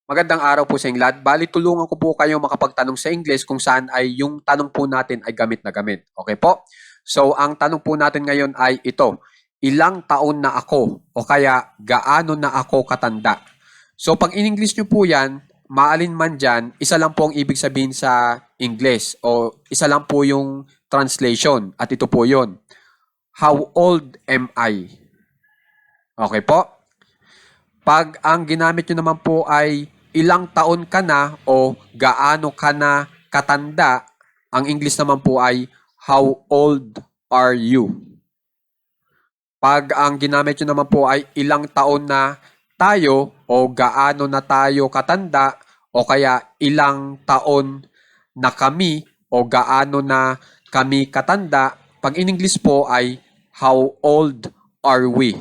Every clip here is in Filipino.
Magandang araw po sa inyong lahat. Bali, tulungan ko po kayo makapagtanong sa English kung saan ay yung tanong po natin ay gamit na gamit. Okay po? So, ang tanong po natin ngayon ay ito. Ilang taon na ako o kaya gaano na ako katanda? So, pag in-English nyo po yan, maalin man dyan, isa lang po ang ibig sabihin sa English o isa lang po yung translation at ito po yon. How old am I? Okay po? Pag ang ginamit nyo naman po ay ilang taon ka na o gaano ka na katanda, ang English naman po ay how old are you? Pag ang ginamit nyo naman po ay ilang taon na tayo o gaano na tayo katanda o kaya ilang taon na kami o gaano na kami katanda, pag in English po ay how old are we?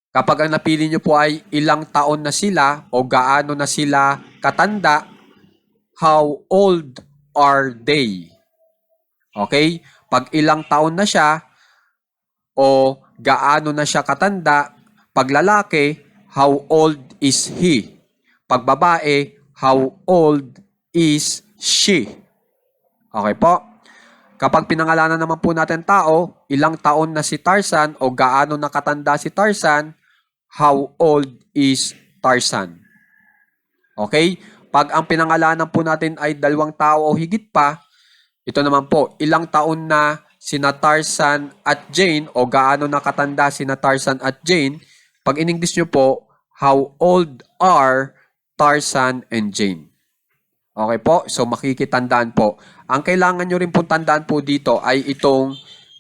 Kapag ang napili nyo po ay ilang taon na sila o gaano na sila katanda, how old are they? Okay? Pag ilang taon na siya o gaano na siya katanda, pag lalaki, how old is he? Pag babae, how old is she? Okay po? Kapag pinangalanan naman po natin tao, ilang taon na si Tarzan o gaano nakatanda si Tarzan, how old is Tarzan? Okay? Pag ang pinangalanan po natin ay dalawang tao o higit pa, ito naman po, ilang taon na sina Tarzan at Jane o gaano nakatanda sina Tarzan at Jane, pag in-English nyo po, how old are Tarzan and Jane? Okay po? So makikitandaan po. Ang kailangan nyo rin pong tandaan po dito ay itong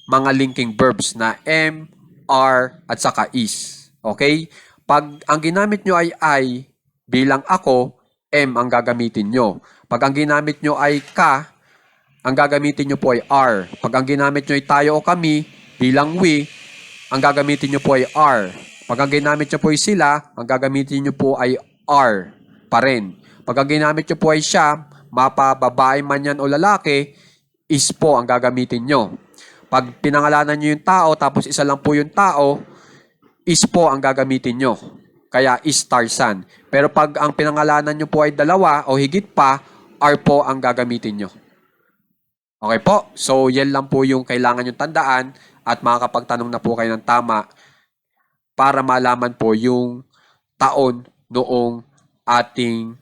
mga linking verbs na am, are, at saka is. Okay? Pag ang ginamit nyo ay I bilang ako, am ang gagamitin nyo. Pag ang ginamit nyo ay ka, ang gagamitin nyo po ay are. Pag ang ginamit nyo ay tayo o kami bilang we, ang gagamitin nyo po ay are. Pag ang ginamit nyo po ay sila, ang gagamitin nyo po ay are pa rin. Pag ang ginamit nyo po ay siya, mapa babae man yan o lalaki, is po ang gagamitin nyo. Pag pinangalanan nyo yung tao, tapos isa lang po yung tao, is po ang gagamitin nyo. Kaya is Tarzan. Pero pag ang pinangalanan nyo po ay dalawa o higit pa, are po ang gagamitin nyo. Okay po? So, yan lang po yung kailangan nyo tandaan at makakapagtanong na po kayo ng tama para malaman po yung taon noong ating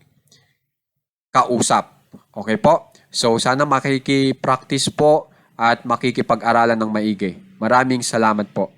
kausap. Okay po? So, sana makiki-practice po at makikipag-aralan ng maigi. Maraming salamat po.